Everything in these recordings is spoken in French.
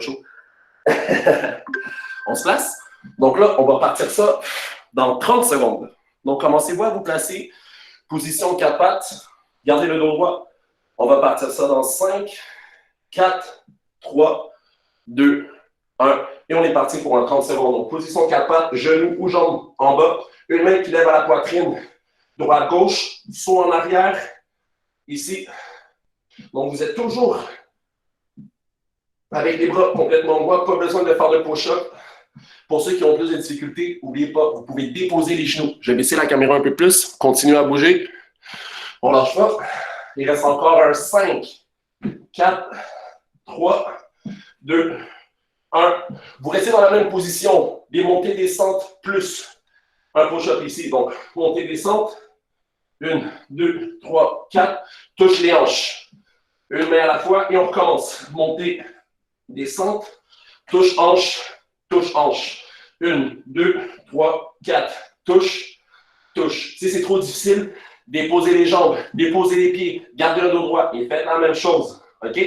chaud. On se place. Donc là, on va partir ça dans 30 secondes. Donc, commencez-vous à vous placer. Position 4 pattes. Gardez le dos droit. On va partir ça dans 5, 4, 3, 2, 1. Et on est parti pour un 30 secondes. Donc, position 4 pattes, genoux ou jambes en bas. Une main qui lève à la poitrine. Droite, gauche. Saut en arrière. Ici. Donc, vous êtes toujours avec les bras complètement droits. Pas besoin de faire de push-up. Pour ceux qui ont plus de difficultés, n'oubliez pas, vous pouvez déposer les genoux. Je vais baisser la caméra un peu plus. Continuez à bouger. On lâche pas. Il reste encore un 5, 4, 3, 2, 1. Vous restez dans la même position. Des montées, descentes, plus un push-up ici. Donc, montée, descente. 1, 2, 3, 4. Touche les hanches. Une main à la fois et on recommence. Montée, descente. Touche hanche. Touche hanche. 1, 2, 3, 4. Touche, touche. Si c'est trop difficile, déposez les jambes, déposez les pieds, gardez le dos droit et faites la même chose. OK?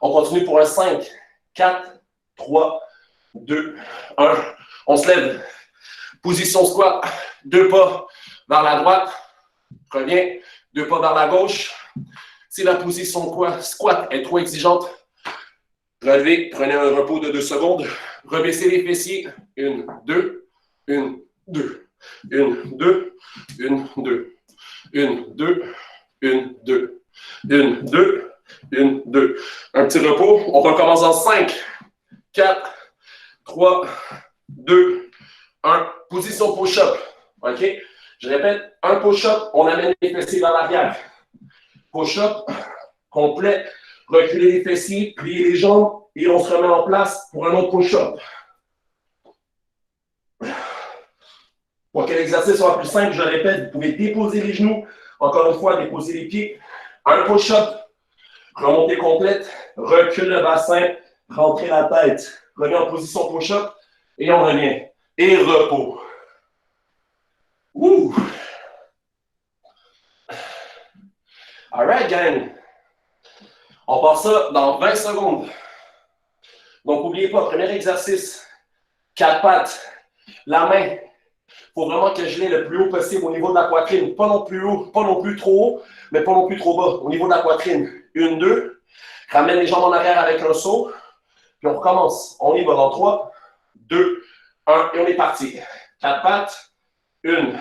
On continue pour un 5, 4, 3, 2, 1. On se lève. Position squat. 2 pas vers la droite. Reviens. 2 pas vers la gauche. Si la position squat est trop exigeante, relevez, prenez un repos de 2 secondes. Rebaissez les fessiers. 1, 2, 1, 2, 1, 2, 1, 2, 1, 2, 1, 2, 1, 2, 1, 2. Un petit repos. On recommence en 5, 4, 3, 2, 1. Position push-up. OK? Je répète, un push-up, on amène les fessiers vers l'arrière. Push-up complet. Reculez les fessiers, pliez les jambes et on se remet en place pour un autre push-up. Pour que l'exercice soit plus simple, je répète, vous pouvez déposer les genoux. Encore une fois, déposer les pieds. Un push-up, remontée complète, recule le bassin, rentrez la tête, revenez en position push-up et on revient. Et repos. Ouh! All right, gang. On part ça dans 20 secondes. Donc, n'oubliez pas, premier exercice, 4 pattes, la main. Il faut vraiment que je l'ai le plus haut possible au niveau de la poitrine. Pas non plus haut, pas non plus trop haut, mais pas non plus trop bas. Au niveau de la poitrine. 1, 2. Ramène les jambes en arrière avec un saut. Puis on recommence. On y va dans 3, 2, 1. Et on est parti. 4 pattes. 1,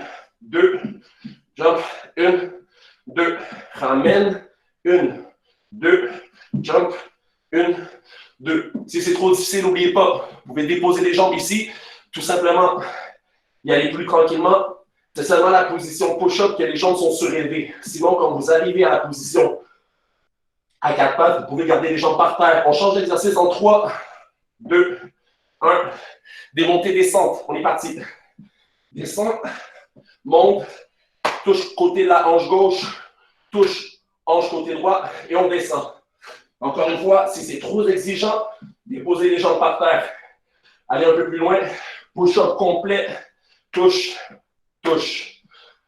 2. Jump. 1, 2. Ramène. 1, 2. Jump. 1, 2. Si c'est trop difficile, n'oubliez pas. Vous pouvez déposer les jambes ici. Tout simplement, y aller plus tranquillement. C'est seulement la position push-up que les jambes sont surélevées. Sinon, quand vous arrivez à la position à 4 pattes, vous pouvez garder les jambes par terre. On change d'exercice en 3, 2, 1. Démontée, descente. On est parti. Descend, monte, touche côté de la hanche gauche, touche hanche côté droit et on descend. Encore une fois, si c'est trop exigeant, déposez les jambes par terre. Allez un peu plus loin. Push-up complet. Touche, touche.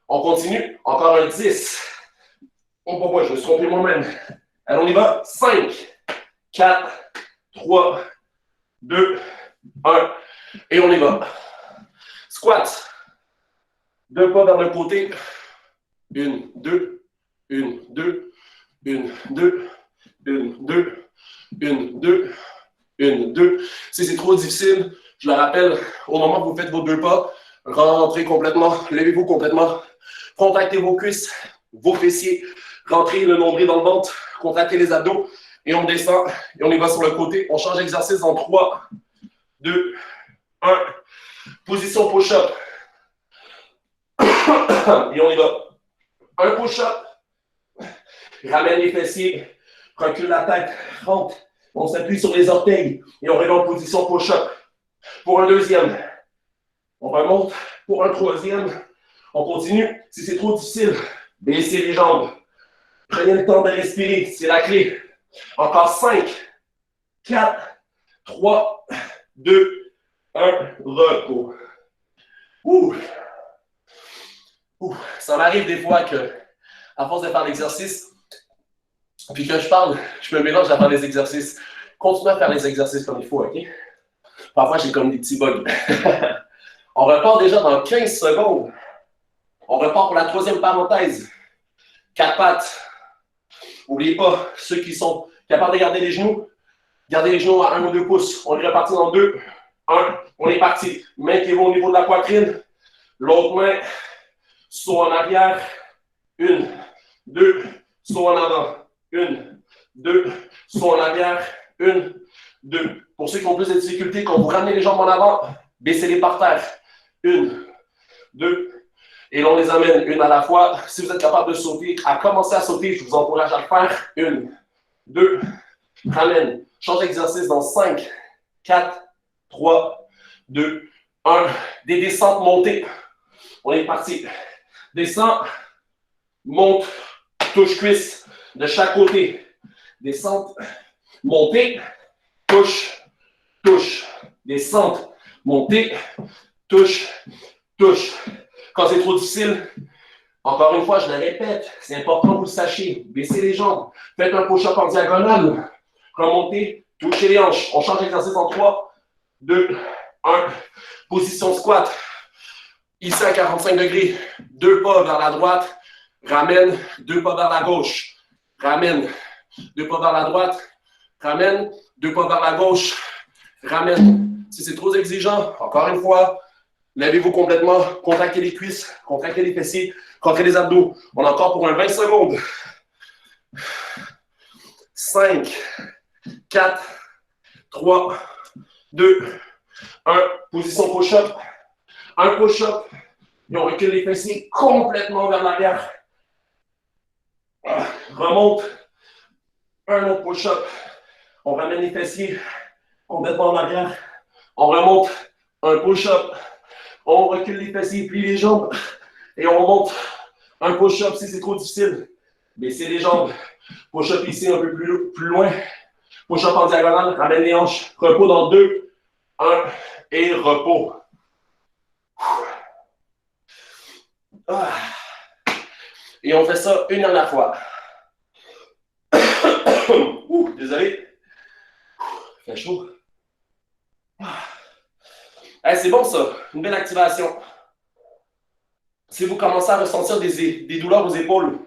On continue. Encore un 10. Oh, pourquoi je me suis trompé moi-même. Allez, on y va. 5, 4, 3, 2, 1. Et on y va. Squat. 2 pas vers le côté. 1, 2, 1, 2, 1, 2, 1, 2, 1, 2, 1, 2. Si c'est trop difficile, je le rappelle, au moment où vous faites vos 2 pas, rentrez complètement, levez-vous complètement, contractez vos cuisses, vos fessiers, rentrez le nombril dans le ventre, contractez les abdos et on descend et on y va sur le côté. On change d'exercice en 3, 2, 1. Position push-up. Et on y va. Un push-up. Ramène les fessiers, recule la tête, rentre. On s'appuie sur les orteils et on revient en position push-up. Pour un deuxième, on remonte. Pour un troisième, on continue. Si c'est trop difficile, baissez les jambes. Prenez le temps de respirer, c'est la clé. Encore 5, 4, 3, 2, 1, repos. Ouh. Ouh. Ça m'arrive des fois que, à force de faire l'exercice, puis que je parle, je me mélange à faire les exercices. Continuez à faire les exercices comme il faut, OK? Parfois, j'ai comme des petits bugs. On repart déjà dans 15 secondes. On repart pour la troisième parenthèse. 4 pattes. N'oubliez pas, ceux qui sont capables de garder les genoux, gardez les genoux à 1 ou 2 pouces. On est reparti dans 2, 1, on est parti. Main qui va au niveau de la poitrine. L'autre main, saut en arrière. 1, 2, saut en avant. 1, 2, saut en arrière. 1, 2. Pour ceux qui ont plus de difficultés, quand vous ramenez les jambes en avant, baissez-les par terre. 1, 2, et l'on les amène une à la fois. Si vous êtes capable de sauter, à commencer à sauter, je vous encourage à le faire. 1, 2, ramène. Change d'exercice dans 5, 4, 3, 2, 1. Des descentes montées. On est parti. Descends, monte, touche cuisse de chaque côté. Descente, montée, touche, touche. Descente, montée, touche, touche. Quand c'est trop difficile, encore une fois, je le répète, c'est important que vous le sachiez. Baissez les jambes, faites un push-up en diagonale, remontez, touchez les hanches. On change d'exercice en 3, 2, 1. Position squat. Ici à 45 degrés, 2 pas vers la droite, ramène, 2 pas vers la gauche, ramène, 2 pas vers la droite, ramène, 2 pas vers la gauche, ramène. Si c'est trop exigeant, encore une fois, levez-vous complètement, contractez les cuisses, contractez les fessiers, contractez les abdos. On a encore pour un 20 secondes. 5, 4, 3, 2, 1. Position push-up. Un push-up. Et on recule les fessiers complètement vers l'arrière. Remonte. Un autre push-up. On ramène les fessiers complètement en arrière. On remonte. Un push-up. On recule les fessiers, plie les jambes. Et on remonte. Un push-up si c'est trop difficile. Baissez les jambes. Push-up ici un peu plus loin. Push-up en diagonale. Ramène les hanches. Repos dans 2, 1. Et repos. Et on fait ça une dernière fois. Désolé. Il fait chaud. Hey, c'est bon ça, une belle activation. Si vous commencez à ressentir des douleurs aux épaules,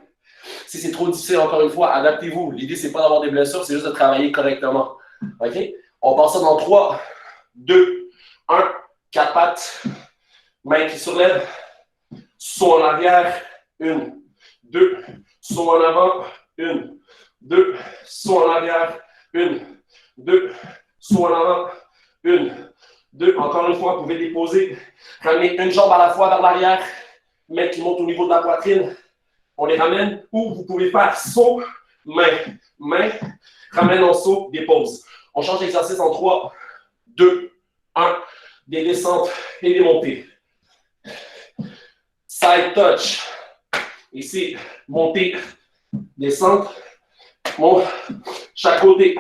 si c'est trop difficile, encore une fois, adaptez-vous. L'idée, c'est pas d'avoir des blessures, c'est juste de travailler correctement. OK? On passe ça dans 3, 2, 1. 4 pattes. Main qui soulève. Saut en arrière. 1, 2. Saut en avant. 1, 2. Saut en arrière. 1, 2. Saut en avant. 1, 2. Encore une fois, vous pouvez déposer. Ramenez une jambe à la fois vers l'arrière. Main qui monte au niveau de la poitrine. On les ramène. Ou vous pouvez faire saut, main, main. Ramène en saut, dépose. On change d'exercice en 3, 2, 1. Des descentes et des montées. Side touch. Ici, montée, descente, monte, chaque côté,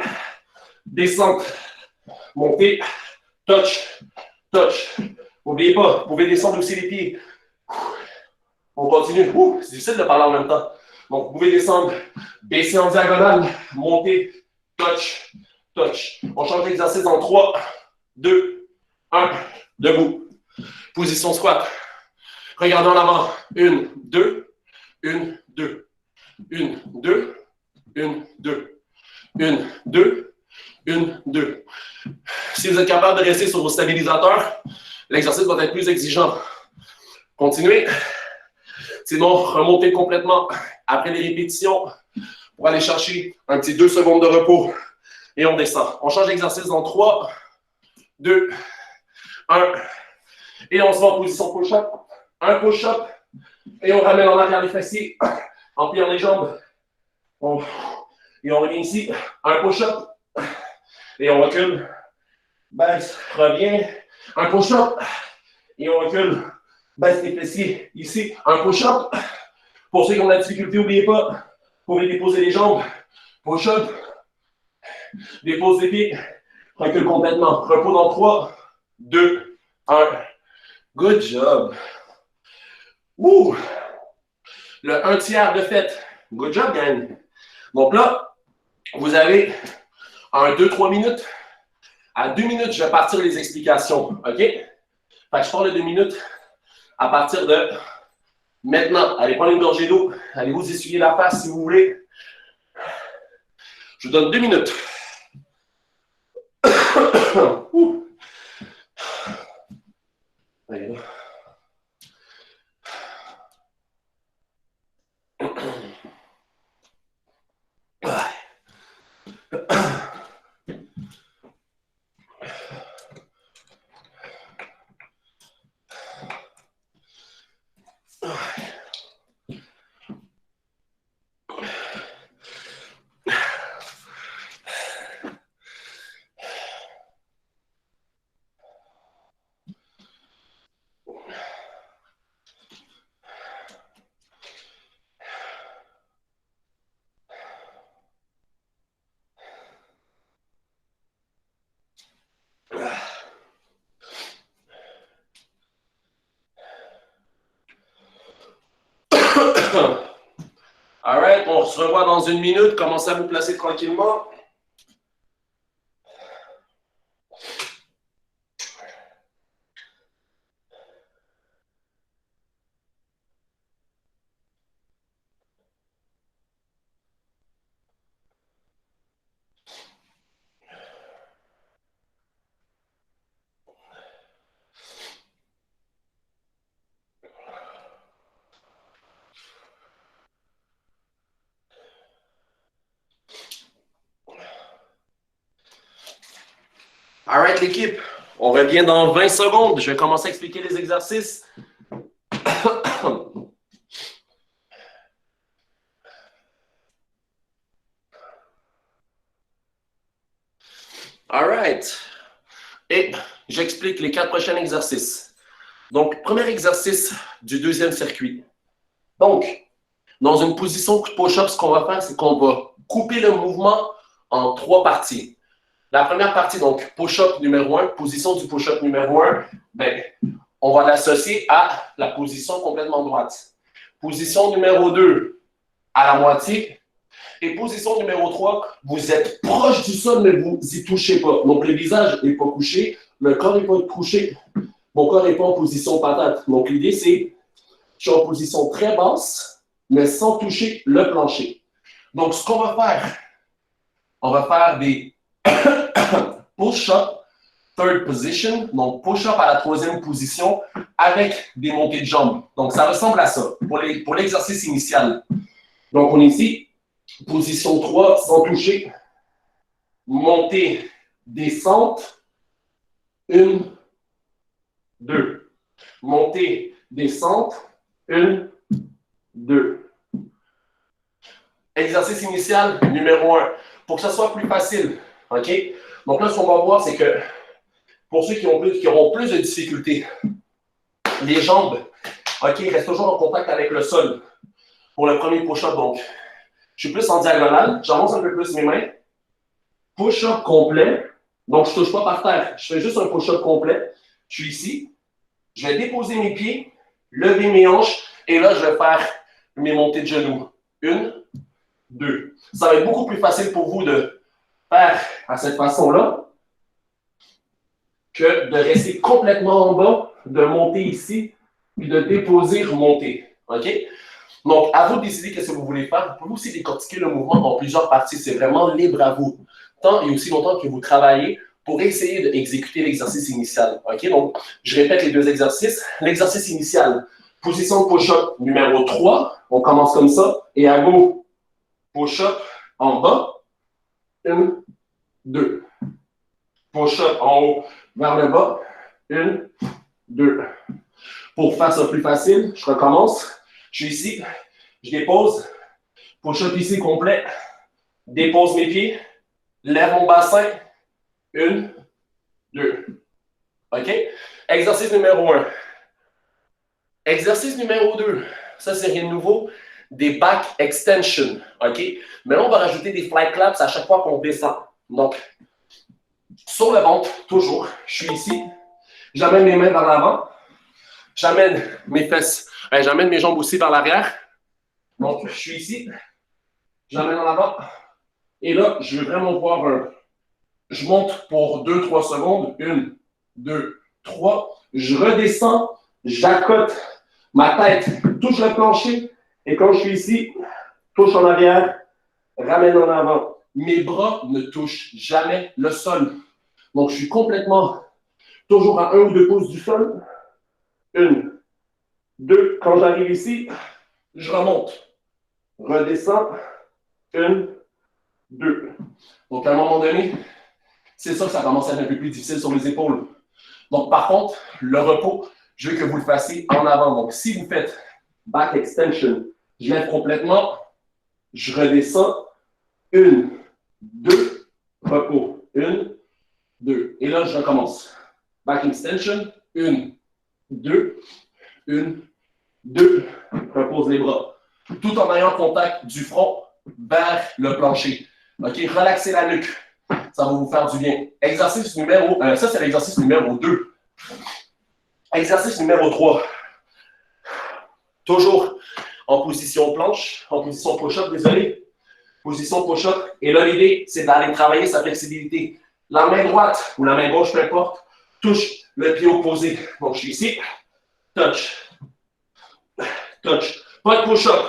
descente, montée, touch, touch. N'oubliez pas, vous pouvez descendre aussi les pieds. On continue. C'est difficile de parler en même temps. Donc, vous pouvez descendre, baisser en diagonale, monter, touch, touch. On change d'exercice en 3, 2, 1. Debout. Position squat. Regardez en avant. 1, 2, 1, 2. 1, 2, 1, 2. 1, 2, 1, 2. Si vous êtes capable de rester sur vos stabilisateurs, l'exercice va être plus exigeant. Continuez. Sinon, remontez complètement après les répétitions pour aller chercher un petit 2 secondes de repos. Et on descend. On change d'exercice dans 3, 2, 1. Et on se met en position push-up. Un push-up. Et on ramène en arrière les fessiers. En pliant les jambes. Et on revient ici. Un push-up. Et on recule. Baisse, revient. Un push-up. Et on recule. Baisse les fessiers. Ici, un push-up. Pour ceux qui ont de la difficulté, n'oubliez pas, vous pouvez déposer les jambes. Push-up. Dépose les pieds. Recule complètement. Repos dans 3, 2, 1. Good job. Ouh! Le 1 tiers de fait. Good job, gang. Donc là, vous avez 1, 2, 3 minutes. À 2 minutes, je vais partir les explications. OK? Fait que je parle de 2 minutes à partir de maintenant. Allez prendre une gorgée d'eau. Allez vous essuyer la face si vous voulez. Je vous donne 2 minutes. Allez, là. All right, on se revoit dans 1 minute. Commencez à vous placer tranquillement. All right, l'équipe. On revient dans 20 secondes. Je vais commencer à expliquer les exercices. All right. Et j'explique les 4 prochains exercices. Donc, premier exercice du deuxième circuit. Donc, dans une position push-up, ce qu'on va faire, c'est qu'on va couper le mouvement en 3 parties. La première partie, donc, push-up numéro 1, position du push-up numéro 1, ben, on va l'associer à la position complètement droite. Position numéro 2, à la moitié. Et position numéro 3, vous êtes proche du sol, mais vous n'y touchez pas. Donc, le visage n'est pas couché, le corps n'est pas couché, mon corps n'est pas en position patate. Donc, l'idée, c'est, je suis en position très basse, mais sans toucher le plancher. Donc, ce qu'on va faire, on va faire des push-up third position, donc push-up à la 3e position avec des montées de jambes. Donc, ça ressemble à ça pour l'exercice initial. Donc, on est ici, position 3, sans toucher, montée, descente, 1, 2. Montée, descente, 1, 2. Exercice initial numéro 1. Pour que ça soit plus facile, OK? Donc là, ce qu'on va voir, c'est que pour ceux qui auront plus de difficultés, les jambes, OK, restent toujours en contact avec le sol pour le premier push-up. Donc, je suis plus en diagonale, j'avance un peu plus mes mains. Push-up complet. Donc, je ne touche pas par terre. Je fais juste un push-up complet. Je suis ici. Je vais déposer mes pieds, lever mes hanches, et là, je vais faire mes montées de genoux. 1, 2. Ça va être beaucoup plus facile pour vous de faire à cette façon-là que de rester complètement en bas, de monter ici, puis de déposer, remonter. OK? Donc, à vous de décider ce que vous voulez faire. Vous pouvez aussi décortiquer le mouvement en plusieurs parties. C'est vraiment libre à vous. Tant et aussi longtemps que vous travaillez pour essayer d'exécuter l'exercice initial. OK? Donc, je répète les 2 exercices. L'exercice initial, position de push-up numéro 3. On commence comme ça. Et à gauche, push-up en bas. 1, 2. Push-up en haut vers le bas. 1, 2. Pour faire ça plus facile, je recommence. Je suis ici. Je dépose. Push-up ici complet. Dépose mes pieds. Lève mon bassin. 1, 2. OK? Exercice numéro 1. Exercice numéro 2. Ça, c'est rien de nouveau. Des back extensions. OK? Mais là, on va rajouter des fly claps à chaque fois qu'on descend. Donc, sur le ventre, toujours. Je suis ici. J'amène mes mains vers l'avant. J'amène mes fesses. J'amène mes jambes aussi vers l'arrière. Donc, je suis ici. J'amène en avant. Et là, je veux vraiment voir Je monte pour 2-3 secondes. 1, 2, 3. Je redescends. J'accote ma tête. Touche le plancher. Et quand je suis ici, touche en arrière. Ramène en avant. Mes bras ne touchent jamais le sol. Donc, je suis complètement toujours à 1 ou 2 pouces du sol. 1, 2. Quand j'arrive ici, je remonte. Redescends. 1, 2. Donc, à un moment donné, c'est ça que ça commence à être un peu plus difficile sur les épaules. Donc, par contre, le repos, je veux que vous le fassiez en avant. Donc, si vous faites back extension, je lève complètement, je redescends. 1, 2, repos. 1, 2. Et là, je recommence. Back extension. 1, 2, 1, 2. Repose les bras. Tout en ayant contact du front vers le plancher. OK, relaxez la nuque. Ça va vous faire du bien. Exercice numéro... ça, c'est l'exercice numéro 2. Exercice numéro 3. Toujours en position planche, en position push-up, désolé. Position push-up. Et là, l'idée, c'est d'aller travailler sa flexibilité. La main droite ou la main gauche, peu importe, touche le pied opposé. Donc, je suis ici. Touch. Touch. Pas de push-up.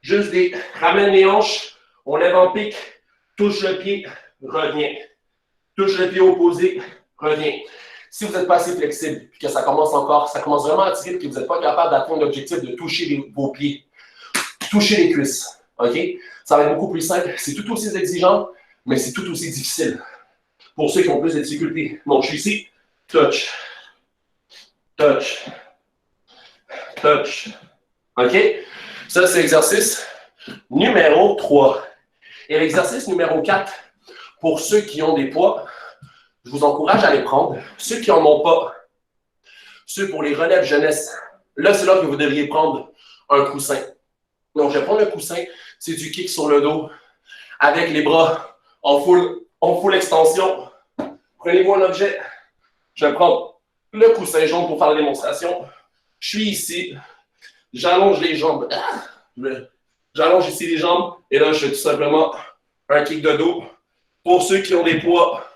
Juste des... Ramène les hanches. On lève en pique. Touche le pied. Reviens. Touche le pied opposé. Reviens. Si vous n'êtes pas assez flexible, puis que ça commence vraiment à tirer, puis que vous n'êtes pas capable d'atteindre l'objectif de toucher vos pieds, toucher les cuisses, OK? Ça va être beaucoup plus simple. C'est tout aussi exigeant, mais c'est tout aussi difficile pour ceux qui ont plus de difficultés. Donc, je suis ici. Touch. Touch. Touch. OK? Ça, c'est l'exercice numéro 3. Et l'exercice numéro 4, pour ceux qui ont des poids, je vous encourage à les prendre. Ceux qui n'en ont pas, ceux pour les relèves jeunesse, là, c'est là que vous devriez prendre un coussin. Donc, je vais prendre un coussin. C'est du kick sur le dos avec les bras en full extension. Prenez-vous un objet. Je vais prendre le coussin jaune pour faire la démonstration. Je suis ici. J'allonge les jambes. J'allonge ici les jambes. Et là, je fais tout simplement un kick de dos. Pour ceux qui ont des poids,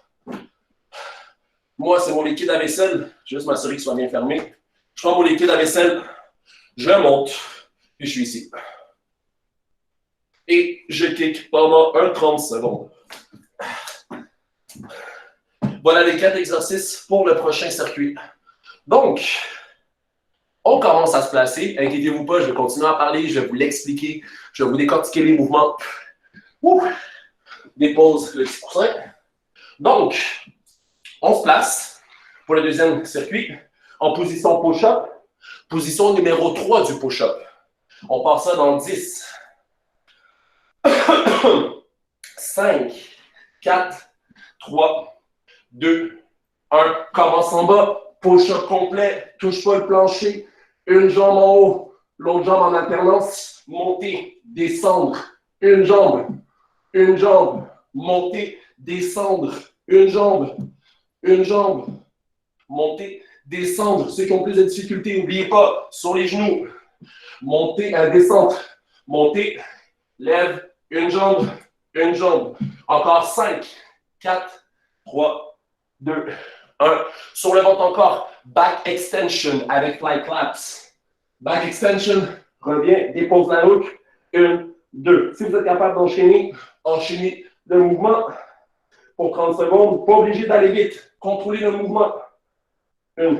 moi, c'est mon liquide à vaisselle. Je vais juste m'assurer qu'il soit bien fermé. Je prends mon liquide à vaisselle. Je monte. Et je suis ici. Et je kick pendant 30 secondes. Voilà les 4 exercices pour le prochain circuit. Donc, on commence à se placer. Inquiétez-vous pas, je vais continuer à parler, je vais vous l'expliquer, je vais vous décortiquer les mouvements. Dépose le petit coussin. Donc, on se place pour le deuxième circuit en position push-up. Position numéro 3 du push-up. On part ça dans 10. 5, 4, 3, 2, 1. Commence en bas. Push-up complet. Touche pas le plancher. Une jambe en haut, l'autre jambe en alternance. Monter, descendre. Une jambe, monter, descendre. Une jambe, monter, descendre. Ceux qui ont plus de difficultés, n'oubliez pas, sur les genoux. Monter à descendre. Monter, lève, une jambe. Encore 5, 4, 3, 2, 1. Sur le ventre encore, back extension avec fly claps. Back extension, reviens, dépose la nuque. 1, 2. Si vous êtes capable d'enchaîner, enchaînez le mouvement pour 30 secondes. Pas obligé d'aller vite. Contrôlez le mouvement. 1,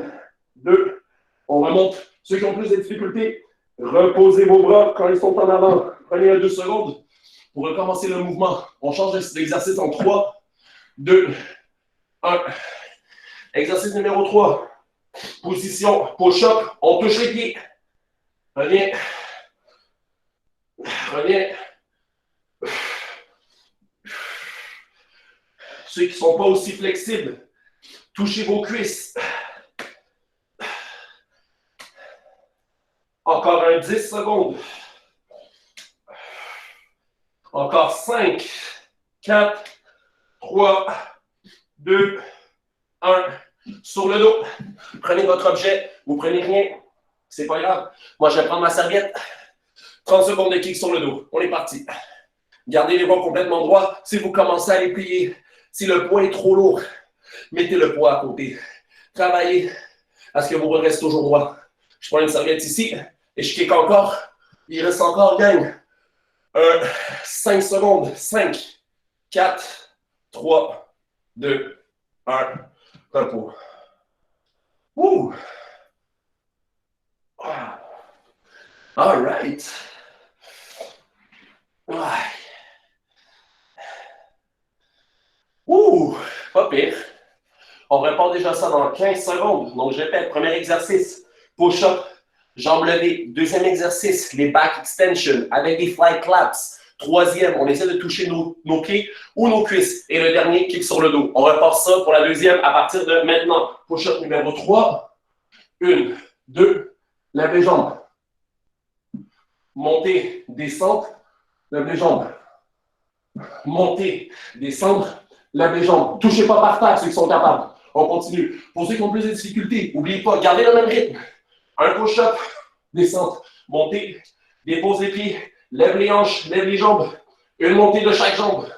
2. On remonte. Ceux qui ont plus de difficultés, reposez vos bras quand ils sont en avant. Prenez 2 secondes pour recommencer le mouvement. On change d'exercice en 3, 2, 1. Exercice numéro 3. Position push-up. On touche les pieds. Reviens. Ceux qui ne sont pas aussi flexibles, touchez vos cuisses. Encore 10 secondes. Encore 5, 4, 3, 2, 1. Sur le dos. Prenez votre objet. Vous prenez rien. C'est pas grave. Moi, je vais prendre ma serviette. 30 secondes de kick sur le dos. On est parti. Gardez les bras complètement droits. Si vous commencez à les plier, Si le poids est trop lourd, mettez le poids à côté. Travaillez à ce que vous restez toujours droit. Je prends une serviette ici et je kick encore. Il reste encore, gang. 5 secondes. 5, 4, 3, 2, 1. Repos. Woo! All right. Ouh, pas pire. On répond déjà ça dans 15 secondes. Donc, je répète, premier exercice, push-up, jambes levées. Deuxième exercice, les back extensions avec des fly claps. Troisième, on essaie de toucher nos pieds ou nos cuisses. Et le dernier, kick sur le dos. On repart ça pour la deuxième à partir de maintenant. Push-up numéro 3. 1, 2, lève les jambes. Montez, descendre, lève les jambes. Montez, descendre, lève les jambes. Touchez pas par terre ceux qui sont capables. On continue. Pour ceux qui ont plus de difficultés, n'oubliez pas, gardez le même rythme. Un push-up, descente, montée, dépose les pieds, lève les hanches, lève les jambes. Une montée de chaque jambe.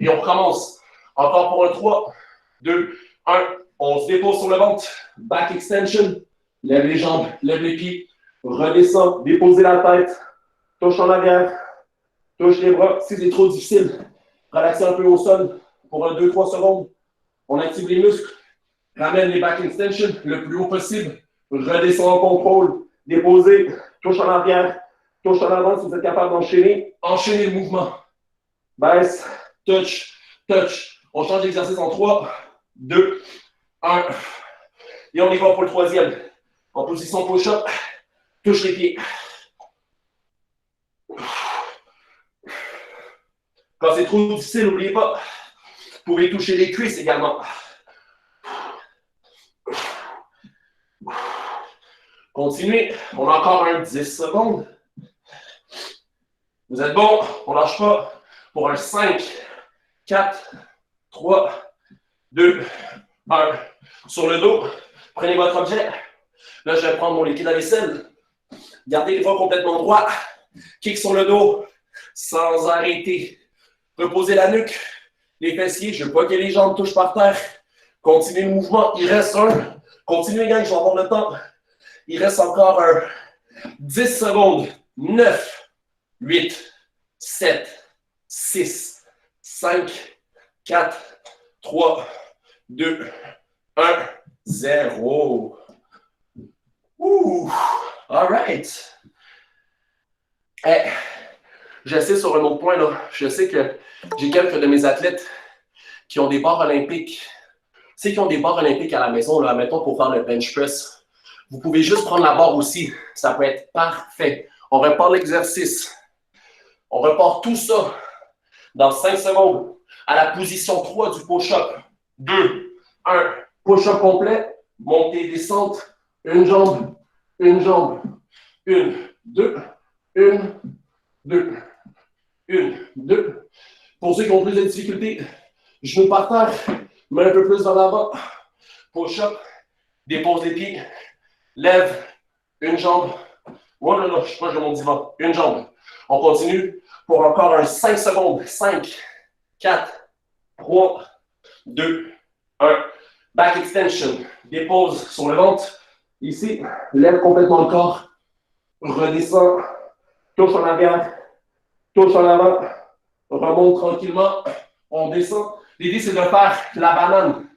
Et on recommence. Encore pour un 3, 2, 1. On se dépose sur le ventre. Back extension. Lève les jambes, lève les pieds. Redescend, déposez la tête. Touche en arrière. Touche les bras. Si c'est trop difficile, relaxez un peu au sol pour un 2-3 secondes. On active les muscles. Ramène les back extensions le plus haut possible. Redescend en contrôle. Déposez. Touche en arrière. Touche en avant si vous êtes capable d'enchaîner. Enchaînez le mouvement. Baisse. Touch. Touch. On change d'exercice en 3, 2, 1. Et on y va pour le troisième. En position push-up. Touche les pieds. Quand c'est trop difficile, n'oubliez pas, vous pouvez toucher les cuisses également. Continuez. On a encore un 10 secondes. Vous êtes bon. On ne lâche pas. Pour un 5, 4, 3, 2, 1. Sur le dos, prenez votre objet. Là, je vais prendre mon liquide à vaisselle. Gardez les bras complètement droits. Kick sur le dos sans arrêter. Reposez la nuque, les fessiers. Je veux pas que les jambes touchent par terre. Continuez le mouvement. Il reste un. Continuez, gang, je vais avoir le temps. Il reste encore un 10 secondes. 9, 8, 7, 6, 5, 4, 3, 2, 1, 0. Ouh, all right. Hey, je sais sur un autre point, là, je sais que j'ai quelques de mes athlètes qui ont des barres olympiques. Ceux qui ont des barres olympiques à la maison, là, mettons pour faire le bench press, vous pouvez juste prendre la barre aussi. Ça peut être parfait. On repart l'exercice. On repart tout ça dans 5 secondes à la position 3 du push-up. 2, 1. Push-up complet. Montée, descente. Une jambe. Une jambe. 1, 2. 1, 2. 1, 2. Pour ceux qui ont plus de difficultés, genoux par terre, mets un peu plus vers l'avant. Push-up. Dépose les pieds. Lève. Une jambe. Oh là là, je suis proche de mon divan. Une jambe. On continue pour encore un 5 secondes. 5, 4, 3, 2, 1. Back extension. Dépose sur le ventre. Ici, lève complètement le corps. Redescend. Touche en arrière. Touche en avant. Remonte tranquillement. On descend. L'idée, c'est de faire la banane.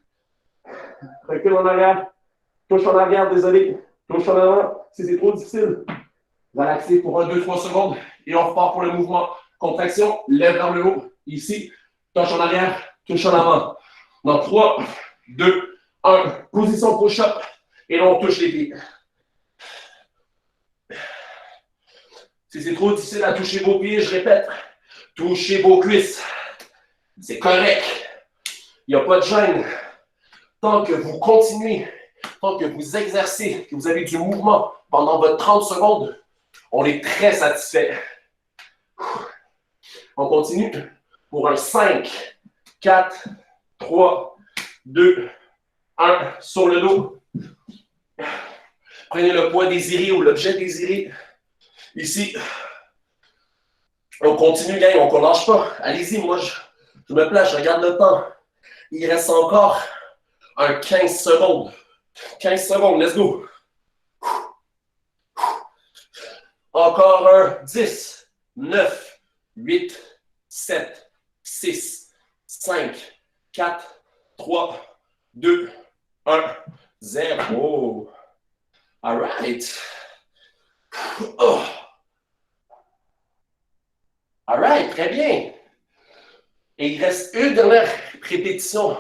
Recule en arrière. Touche en arrière, désolé. Touche en avant. Si c'est trop difficile, relaxez pour 1, 2, 3 secondes. Et on repart pour le mouvement. Contraction, lève vers le haut. Ici, touche en arrière, touche en avant. Dans 3, 2, 1. Position push-up. Et là, on touche les pieds. Si c'est trop difficile à toucher vos pieds, je répète, touchez vos cuisses. C'est correct. Il n'y a pas de gêne. Tant que vous continuez, tant que vous exercez, que vous avez du mouvement pendant votre 30 secondes, on est très satisfait. On continue pour un 5, 4, 3, 2, 1. Sur le dos. Prenez le poids désiré ou l'objet désiré. Ici. On continue, gang, on ne lâche pas. Allez-y, moi, je me place, je regarde le temps. Il reste encore un 15 secondes. 15 secondes, let's go. Encore un 10, 9, 8, 7, 6, 5, 4, 3, 2, 1, 0. All right. Oh. All right, très bien. Et il reste une dernière répétition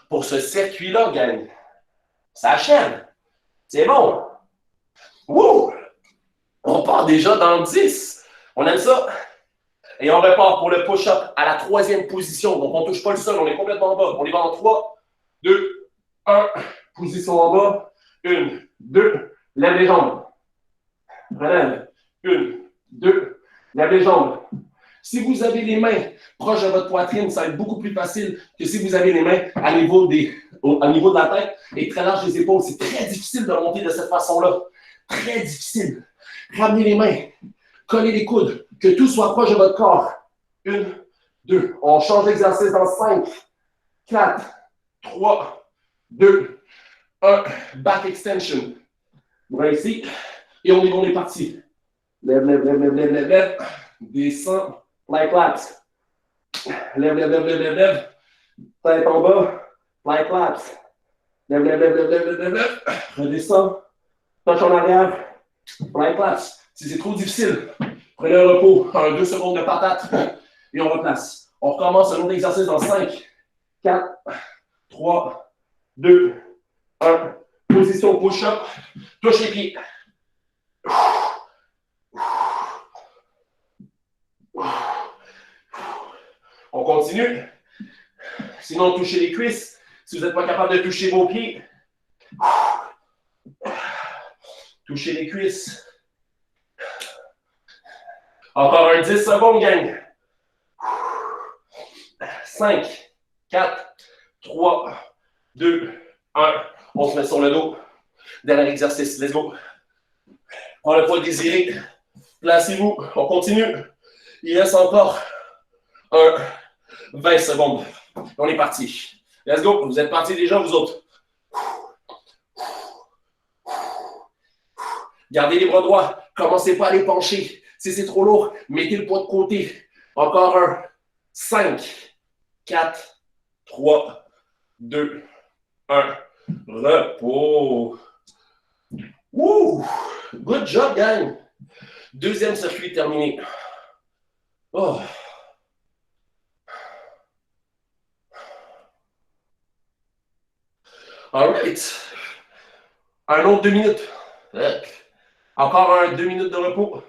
pour ce circuit-là, gang. Ça achève. C'est bon. Wouh! On part déjà dans 10. On aime ça. Et on repart pour le push-up à la troisième position. Donc, on ne touche pas le sol, on est complètement en bas. On y va en 3, 2, 1. Position en bas. 1, 2. Lève les jambes. Relève. 1, 2. Lève les jambes. Si vous avez les mains proches de votre poitrine, ça va être beaucoup plus facile que si vous avez les mains à niveau de la tête et très large des épaules. C'est très difficile de monter de cette façon-là. Très difficile. Ramenez les mains. Collez les coudes. Que tout soit proche de votre corps. 1, 2. On change d'exercice dans 5, 4, 3, 2, 1. Back extension. Voilà ici. Et on est parti. Lève, lève, lève, lève, lève, lève, lève. Descends. Like laps. Lève, lève, lève, lève, lève, lève. Tête en bas. Like laps. Lève, lève, lève, lève, lève, lève, lève. Redescends. Touche en arrière. Like laps. Si c'est trop difficile, prenez un repos. 2 secondes de patate. Et on replace. On recommence un autre exercice dans 5, 4, 3, 2, 1. Position push-up. Touche les pieds. On continue. Sinon, touchez les cuisses. Si vous n'êtes pas capable de toucher vos pieds, touchez les cuisses. Encore un 10 secondes, gang. 5, 4, 3, 2, 1. On se met sur le dos. Dernier exercice. Let's go. Prends le poids désiré. Placez-vous. On continue. Il reste encore un 20 secondes. On est parti. Let's go. Vous êtes partis déjà, vous autres. Gardez les bras droits. Commencez pas à les pencher. Si c'est trop lourd, mettez le poids de côté. Encore un. 5, 4, 3, 2, 1. Repos. Wouh! Good job, gang. Deuxième circuit terminé. Oh. All right. Un autre 2 minutes. Encore un 2 minutes de repos.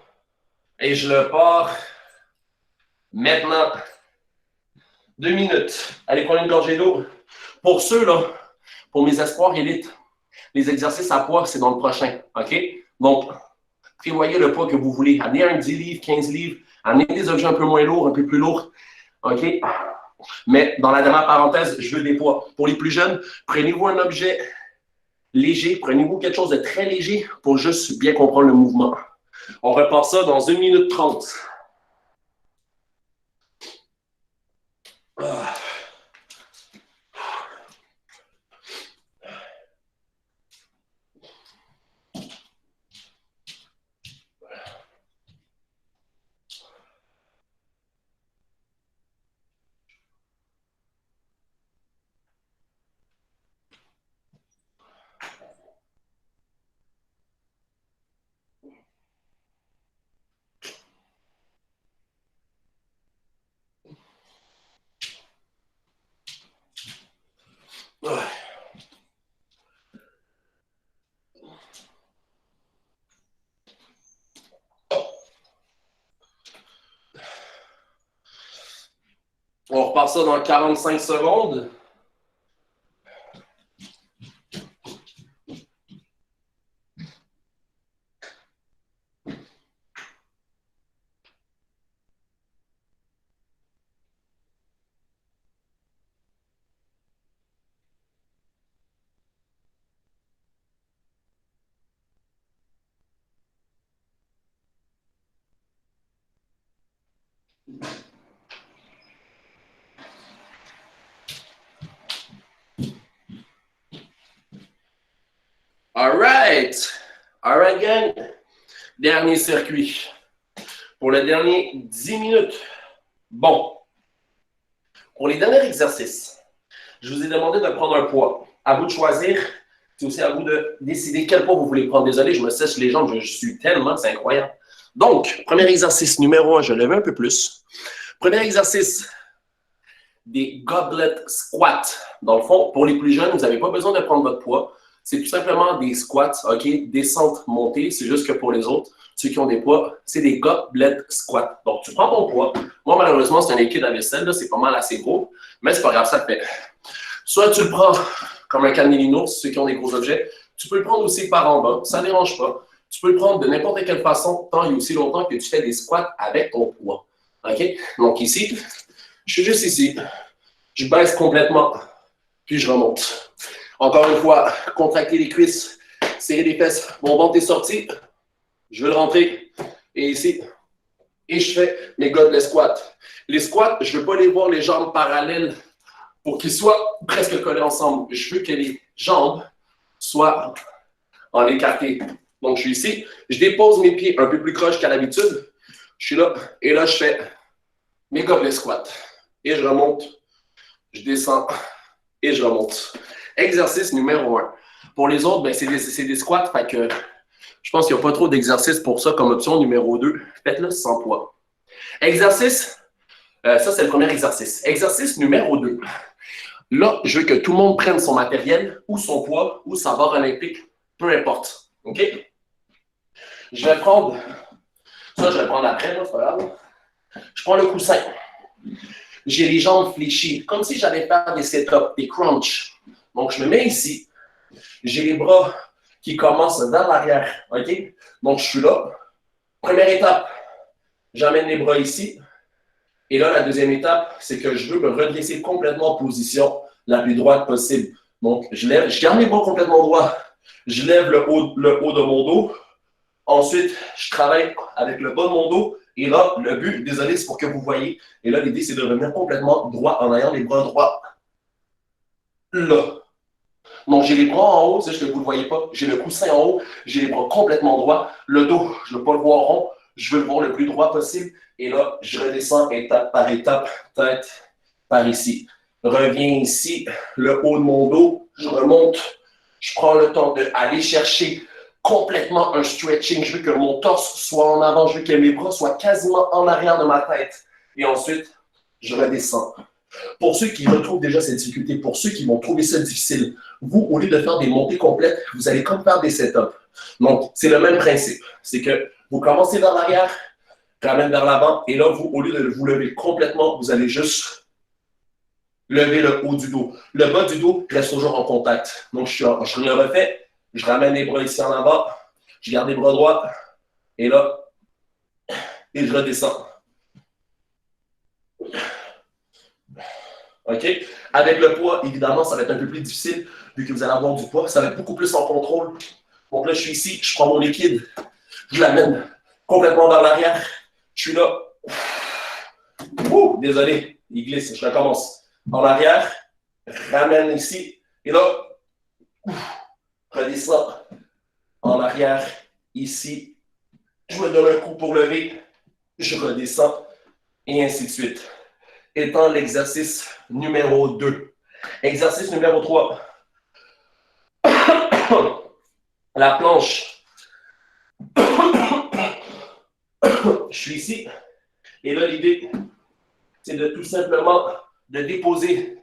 Et je le pars maintenant. 2 minutes. Allez prendre une gorgée d'eau. Pour ceux, là, pour mes espoirs élites, les exercices à poids, c'est dans le prochain. OK? Donc, prévoyez le poids que vous voulez. Amenez un 10 livres, 15 livres. Amenez des objets un peu moins lourds, un peu plus lourds. OK? Mais dans la dernière parenthèse, je veux des poids. Pour les plus jeunes, prenez-vous un objet léger. Prenez-vous quelque chose de très léger pour juste bien comprendre le mouvement. On repart ça dans 1 minute 30. Ah. On repart ça dans 45 secondes. All right. All right, gang. Dernier circuit. Pour le dernier 10 minutes. Bon. Pour les derniers exercices, je vous ai demandé de prendre un poids. À vous de choisir. C'est aussi à vous de décider quel poids vous voulez prendre. Désolé, je me sèche les jambes. Je suis tellement, c'est incroyable. Donc, premier exercice numéro 1, je lève un peu plus. Premier exercice, des goblet squats. Dans le fond, pour les plus jeunes, vous n'avez pas besoin de prendre votre poids. C'est tout simplement des squats, OK? Descente, montée. C'est juste que pour les autres, ceux qui ont des poids, c'est des goblet squats. Donc, tu prends ton poids. Moi, malheureusement, c'est un liquide à vaisselle. C'est pas mal assez gros, mais c'est pas grave, ça le fait. Soit tu le prends comme un cannellino, ceux qui ont des gros objets. Tu peux le prendre aussi par en bas. Ça ne dérange pas. Tu peux le prendre de n'importe quelle façon, tant et aussi longtemps que tu fais des squats avec ton poids. OK? Donc, ici, je suis juste ici. Je baisse complètement, puis je remonte. Encore une fois, contracter les cuisses, serrer les fesses. Mon ventre est sorti. Je veux le rentrer. Et ici. Et je fais mes goblet squats. Les squats, je ne veux pas les voir les jambes parallèles pour qu'ils soient presque collés ensemble. Je veux que les jambes soient en écarté. Donc, je suis ici. Je dépose mes pieds un peu plus croche qu'à l'habitude. Je suis là. Et là, je fais mes goblet squats. Et je remonte. Je descends. Et je remonte. Exercice numéro 1. Pour les autres, ben, c'est des squats. Fait que je pense qu'il n'y a pas trop d'exercices pour ça comme option numéro 2. Faites-le sans poids. Exercice. Ça, c'est le premier exercice. Exercice numéro 2. Là, je veux que tout le monde prenne son matériel ou son poids ou sa barre olympique. Peu importe. OK? Je vais prendre. Ça, je vais prendre après, là, c'est pas grave. Je prends le coussin. J'ai les jambes fléchies, comme si j'allais faire des sit-ups, des crunchs. Donc, je me mets ici. J'ai les bras qui commencent vers l'arrière. OK? Donc, je suis là. Première étape, j'amène les bras ici. Et là, la deuxième étape, c'est que je veux me redresser complètement en position la plus droite possible. Donc, je garde mes bras complètement droits. Je lève le haut de mon dos. Ensuite, je travaille avec le bas de mon dos. Et là, le but, désolé, c'est pour que vous voyez. Et là, l'idée, c'est de revenir complètement droit en ayant les bras droits. Là. Donc, j'ai les bras en haut, ça, je ne vous le voyez pas. J'ai le coussin en haut, j'ai les bras complètement droits. Le dos, je ne veux pas le voir rond, je veux le voir le plus droit possible. Et là, je redescends étape par étape, tête par ici. Reviens ici, le haut de mon dos, je remonte. Je prends le temps d'aller chercher complètement un stretching. Je veux que mon torse soit en avant, je veux que mes bras soient quasiment en arrière de ma tête. Et ensuite, je redescends. Pour ceux qui retrouvent déjà cette difficulté, pour ceux qui vont trouver ça difficile, vous, au lieu de faire des montées complètes, vous allez comme faire des setups. Donc, c'est le même principe. C'est que vous commencez vers l'arrière, ramène vers l'avant, et là, vous, au lieu de vous lever complètement, vous allez juste lever le haut du dos. Le bas du dos reste toujours en contact. Donc, je le refais, je ramène les bras ici en avant, je garde les bras droits, et là, et je redescends. OK? Avec le poids, évidemment, ça va être un peu plus difficile, vu que vous allez avoir du poids. Ça va être beaucoup plus en contrôle. Donc là, je suis ici, je prends mon liquide, je l'amène complètement vers l'arrière. Je suis là. Ouh, désolé, il glisse, je recommence. En arrière, ramène ici, et là, redescends. En arrière, ici. Je me donne un coup pour lever, je redescends, et ainsi de suite. Étant l'exercice numéro 2. Exercice numéro 3. La planche. Je suis ici. Et là, l'idée, c'est de tout simplement de déposer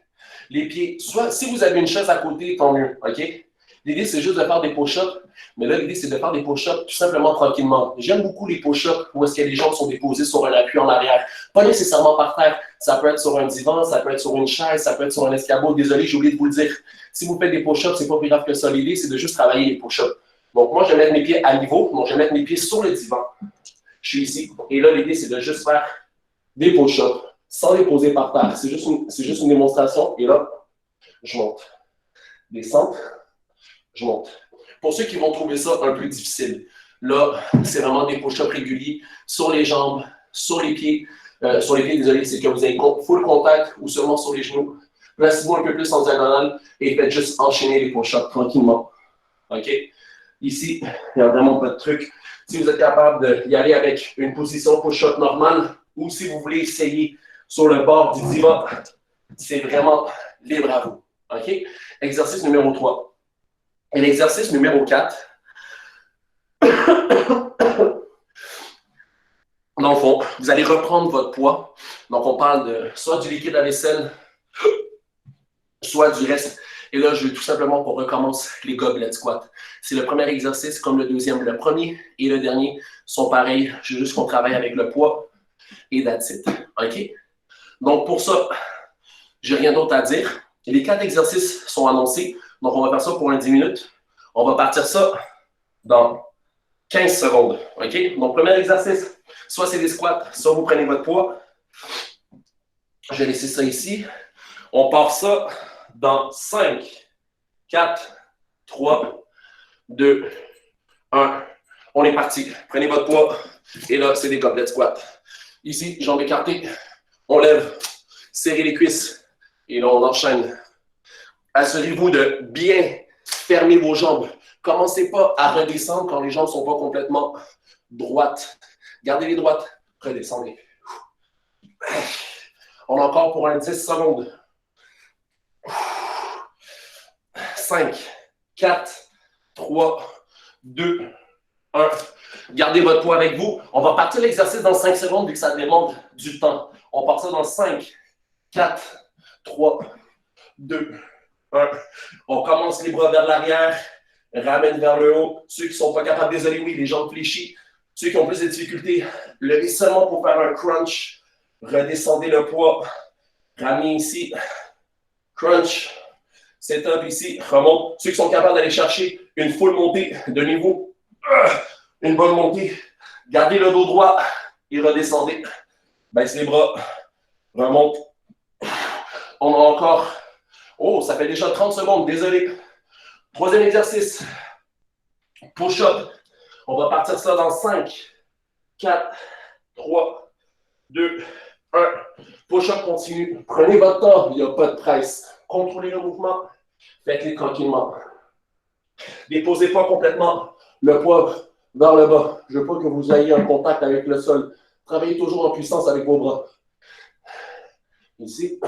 les pieds. Soit si vous avez une chaise à côté, tant mieux. OK? L'idée, c'est juste de faire des push-ups. Mais là, l'idée, c'est de faire des push-ups tout simplement tranquillement. J'aime beaucoup les push-ups où est-ce que les jambes sont déposées sur un appui en arrière. Pas nécessairement par terre. Ça peut être sur un divan, ça peut être sur une chaise, ça peut être sur un escabeau. Désolé, j'ai oublié de vous le dire. Si vous faites des push-ups, c'est pas plus grave que ça. L'idée, c'est de juste travailler les push-ups. Donc, moi, je vais mettre mes pieds à niveau. Donc, je vais mettre mes pieds sur le divan. Je suis ici. Et là, l'idée, c'est de juste faire des push-ups sans les poser par terre. C'est juste une démonstration. Et là, je monte. Descends. Je monte. Pour ceux qui vont trouver ça un peu difficile, là, c'est vraiment des push-ups réguliers sur les jambes, sur les pieds. Désolé, c'est que vous avez full contact ou seulement sur les genoux. Placez-vous un peu plus en diagonale et faites juste enchaîner les push-ups tranquillement. OK? Ici, il n'y a vraiment pas de truc. Si vous êtes capable d'y aller avec une position push-up normale ou si vous voulez essayer sur le bord du divan, c'est vraiment libre à vous. OK? Exercice numéro 3. Et l'exercice numéro 4, dans le fond, vous allez reprendre votre poids. Donc, on parle de soit du liquide à vaisselle, soit du reste. Et là, je veux tout simplement qu'on recommence les goblet squats. C'est le premier exercice comme le deuxième. Le premier et le dernier sont pareils. Je veux juste qu'on travaille avec le poids et that's it. OK? Donc, pour ça, j'ai rien d'autre à dire. Les 4 exercices sont annoncés. Donc, on va faire ça pour un 10 minutes. On va partir ça dans 15 secondes. OK? Donc, premier exercice, soit c'est des squats, soit vous prenez votre poids. Je vais laisser ça ici. On part ça dans 5, 4, 3, 2, 1. On est parti. Prenez votre poids. Et là, c'est des goblet squats. Ici, jambes écartées. On lève. Serrez les cuisses. Et là, on enchaîne. Assurez-vous de bien fermer vos jambes. Commencez pas à redescendre quand les jambes ne sont pas complètement droites. Gardez-les droites. Redescendez. On a encore pour un 10 secondes. 5, 4, 3, 2, 1. Gardez votre poids avec vous. On va partir l'exercice dans 5 secondes vu que ça demande du temps. On part ça dans 5, 4, 3, 2, 1. On commence les bras vers l'arrière, ramène vers le haut. Ceux qui ne sont pas capables, désolé, oui, les jambes fléchies. Ceux qui ont plus de difficultés, levez seulement pour faire un crunch. Redescendez le poids. Ramenez ici. Crunch. Setup ici. Remonte. Ceux qui sont capables d'aller chercher une full montée de niveau. Une bonne montée. Gardez le dos droit et redescendez. Baisse les bras. Remonte. On a encore. Oh, ça fait déjà 30 secondes. Désolé. Troisième exercice. Push-up. On va partir ça dans 5, 4, 3, 2, 1. Push-up continue. Prenez votre temps. Il n'y a pas de presse. Contrôlez le mouvement. Faites-les tranquillement. Déposez pas complètement le poids vers le bas. Je veux pas que vous ayez un contact avec le sol. Travaillez toujours en puissance avec vos bras. Ici.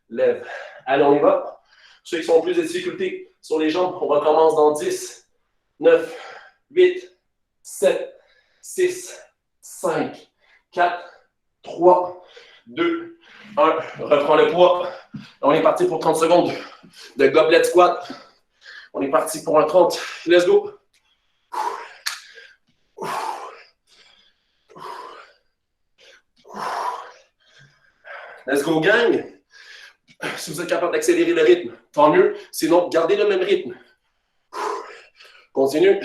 Lève. Allez, on y va. Ceux qui sont plus de difficultés sur les jambes, on recommence dans 10, 9, 8, 7, 6, 5, 4, 3, 2, 1. Reprends le poids. On est parti pour 30 secondes de goblet squat. On est parti pour un 30. Let's go. Let's go, gang. Si vous êtes capable d'accélérer le rythme, tant mieux. Sinon, gardez le même rythme. Continue.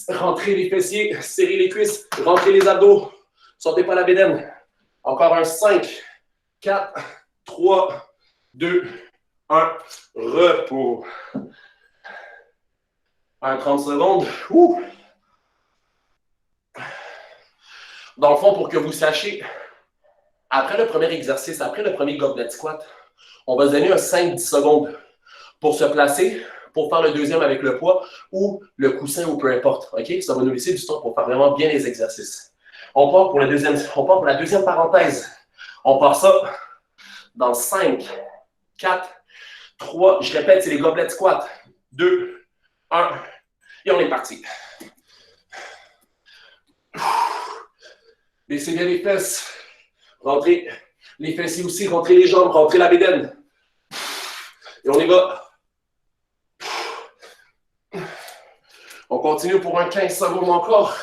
Rentrez les fessiers, serrez les cuisses, rentrez les abdos. Sortez pas la bédaine. Encore un 5, 4, 3, 2, 1. Repos. Un 30 secondes. Ouh. Dans le fond, pour que vous sachiez, après le premier exercice, après le premier goblet squat, on va se donner un 5-10 secondes pour se placer, pour faire le deuxième avec le poids ou le coussin ou peu importe. OK? Ça va nous laisser du temps pour faire vraiment bien les exercices. On part pour la deuxième parenthèse. On part ça dans 5, 4, 3, je répète, c'est les goblet squats. 2, 1, et on est parti. Laissez bien les fesses. Rentrez les fessiers aussi, rentrez les jambes, rentrez la bédaine. Et on y va. On continue pour un 15 secondes encore.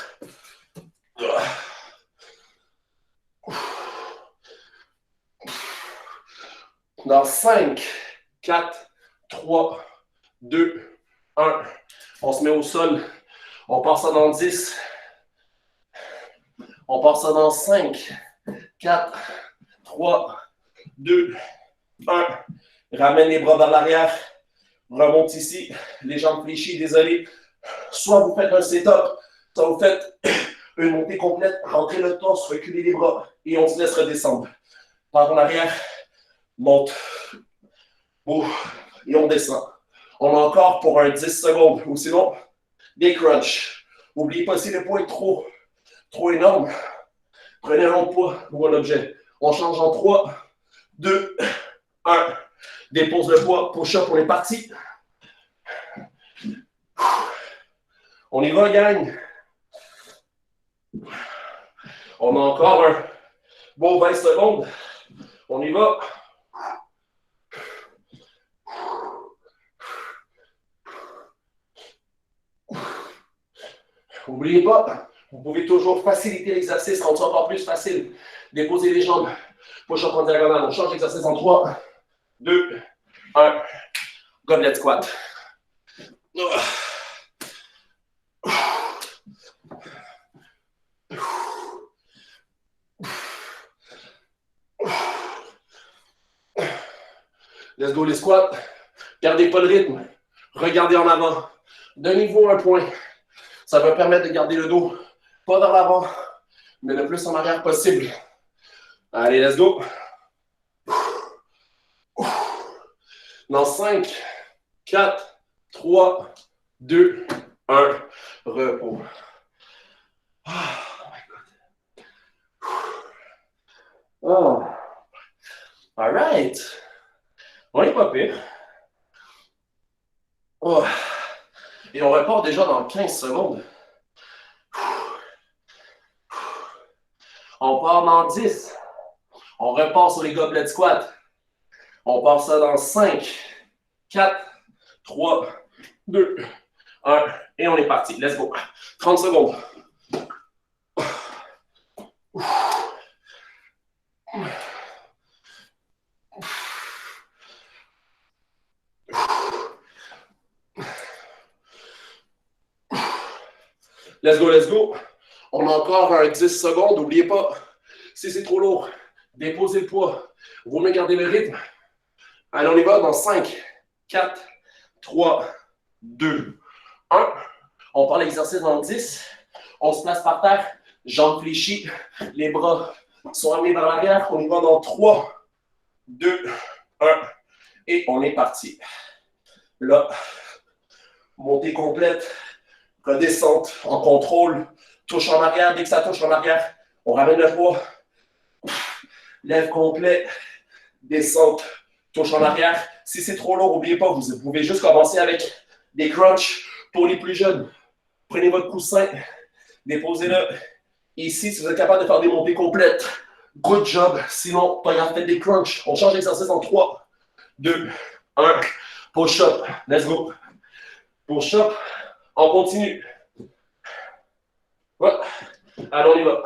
Dans 5, 4, 3, 2, 1. On se met au sol. On part ça dans 10. On part ça dans 5, 4, 3, 2, 1. Ramène les bras vers l'arrière. Remonte ici. Les jambes fléchies, désolé. Soit vous faites un setup, soit vous faites une montée complète. Rentrez le torse, reculez les bras et on se laisse redescendre. Par en arrière. Monte. Ouf. Et on descend. On a encore pour un 10 secondes. Ou sinon, des crunchs. N'oubliez pas, si le poids est trop énorme, prenez un autre poids ou un objet. On change en 3, 2, 1. Dépose le poids, push-up, on est parti. On y va, gang. On a encore un bon 20 secondes. On y va. N'oubliez pas, vous pouvez toujours faciliter l'exercice, rendre ça encore plus facile. Déposez les jambes, push-up en diagonale. On change l'exercice en 3, 2, 1. Goblet squat. Let's go les squats. Gardez pas le rythme. Regardez en avant. Donnez-vous un point. Ça va permettre de garder le dos pas vers l'avant, mais le plus en arrière possible. Allez, let's go. Dans 5, 4, 3, 2, 1. Repos. Oh my God. Oh. All right. On n'est pas pire. Oh. Et on repart déjà dans 15 secondes. On part dans 10. On repart sur les gobelets squats. On part ça dans 5, 4, 3, 2, 1. Et on est parti. Let's go. 30 secondes. Let's go, let's go. On a encore un 10 secondes. N'oubliez pas, si c'est trop lourd, déposez le poids. Vous me gardez le rythme. Allez, on y va dans 5, 4, 3, 2, 1. On part l'exercice dans 10. On se place par terre, jambes fléchies, les bras sont amenés vers l'arrière. On y va dans 3, 2, 1. Et on est parti. Là, montée complète, redescente en contrôle, touche en arrière. Dès que ça touche en arrière, on ramène le poids. Lève complet, descente, touche en arrière. Si c'est trop lourd, n'oubliez pas, vous pouvez juste commencer avec des crunchs pour les plus jeunes. Prenez votre coussin, déposez-le ici si vous êtes capable de faire des montées complètes. Good job. Sinon, pas grave, faites des crunchs. On change l'exercice en 3, 2, 1. Push-up. Let's go. Push-up. On continue. Ouais. Allez, on y va.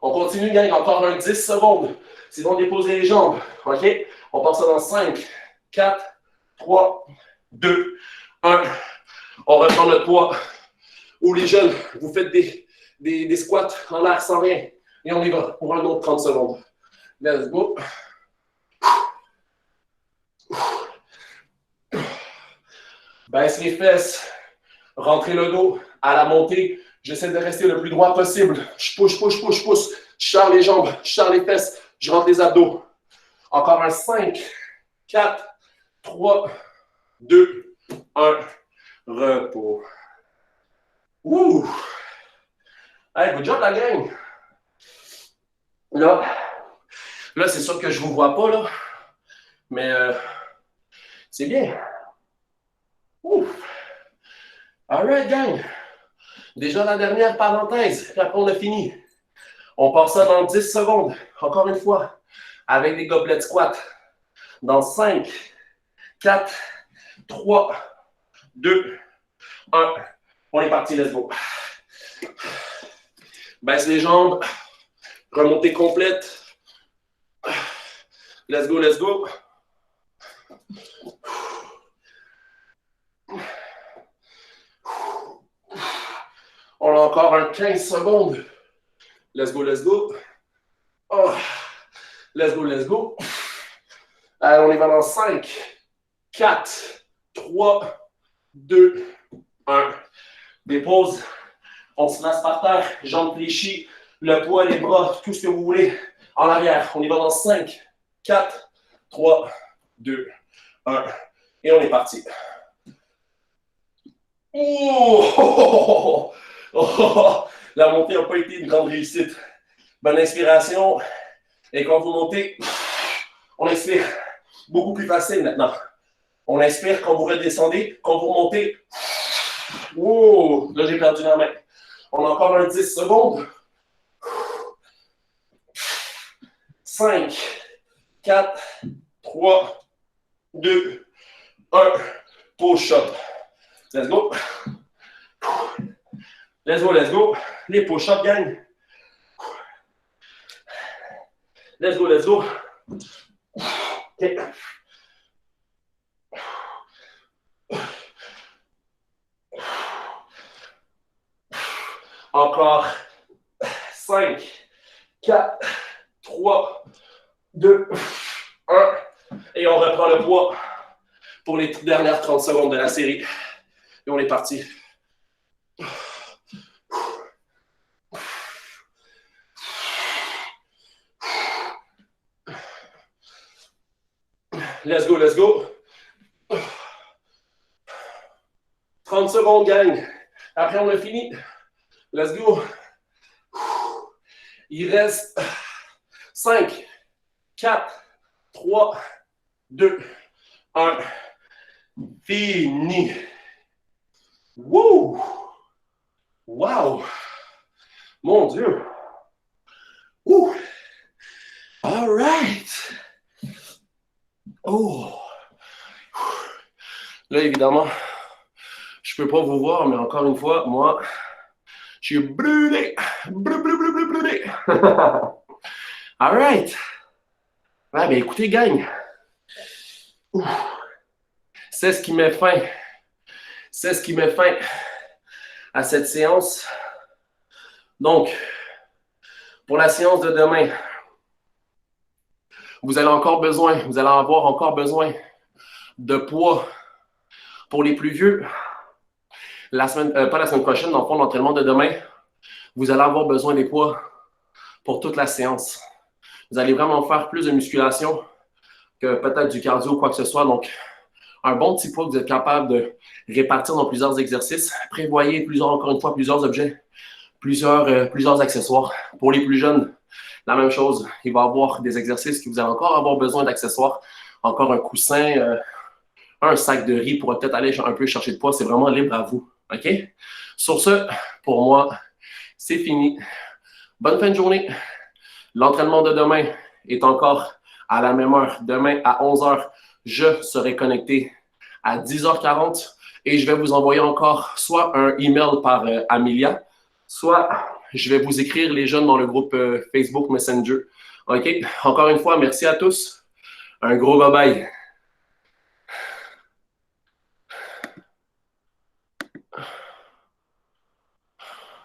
On continue, gang, encore un 10 secondes. C'est bon, déposer les jambes. OK? On passe ça dans 5, 4, 3, 2, 1. On reprend notre poids. Ou les jeunes, vous faites des squats en l'air sans rien. Et on y va pour un autre 30 secondes. Let's go. Baisse les fesses. Rentrez le dos à la montée. J'essaie de rester le plus droit possible. Je pousse. Je serre les jambes, je serre les fesses. Je rentre les abdos. Encore un 5, 4, 3, 2, 1. Repos. Ouh! Hey, good job, la gang! Là c'est sûr que je ne vous vois pas, là. Mais c'est bien. Ouh! All right, gang! Déjà la dernière parenthèse, après on a fini. On passe ça dans 10 secondes, encore une fois, avec des gobelets squats. Dans 5, 4, 3, 2, 1. On est parti, let's go. Baisse les jambes, remontée complète. Let's go, let's go. On a encore un 15 secondes. Let's go, let's go. Oh. Let's go, let's go. Allez, on y va dans 5, 4, 3, 2, 1. Dépose. On se place par terre, jambes fléchies, le poids, les bras, tout ce que vous voulez en arrière. On y va dans 5, 4, 3, 2, 1. Et on est parti. Oh! La montée n'a pas été une grande réussite. Bonne inspiration. Et quand vous montez, on expire. Beaucoup plus facile maintenant. On inspire quand vous redescendez. Quand vous remontez, oh, là j'ai perdu la main. On a encore un 10 secondes. 5, 4, 3, 2, 1. Push-up. Let's go. Let's go, let's go. Les push-ups, gang. Let's go, let's go. Okay. Encore 5, 4, 3, 2, 1. Et on reprend le poids pour les dernières 30 secondes de la série. Et on est parti. Let's go, let's go. 30 secondes, gang. Après, on a fini. Let's go. Il reste 5, 4, 3, 2, 1. Fini. Wouh! Wow! Mon Dieu! Ouh! All right! Oh! Là, évidemment, je peux pas vous voir, mais encore une fois, moi, je suis brûlé! Brûlé! All right! Ah, ben écoutez, gang! C'est ce qui met fin. C'est ce qui met fin à cette séance. Donc, pour la séance de demain, vous allez avoir encore besoin de poids pour les plus vieux. Pas la semaine prochaine, dans le fond, l'entraînement de demain, vous allez avoir besoin des poids pour toute la séance. Vous allez vraiment faire plus de musculation que peut-être du cardio ou quoi que ce soit. Donc, un bon petit poids que vous êtes capable de répartir dans plusieurs exercices. Prévoyez encore une fois, plusieurs objets, plusieurs accessoires. Pour les plus jeunes, la même chose. Il va y avoir des exercices que vous allez encore avoir besoin d'accessoires. Encore un coussin, un sac de riz pour peut-être aller un peu chercher de poids. C'est vraiment libre à vous. OK? Sur ce, pour moi, c'est fini. Bonne fin de journée. L'entraînement de demain est encore à la même heure. Demain, à 11h, je serai connecté à 10h40 et je vais vous envoyer encore soit un email par Amelia, soit je vais vous écrire les jeunes dans le groupe Facebook Messenger. OK? Encore une fois, merci à tous. Un gros bye-bye.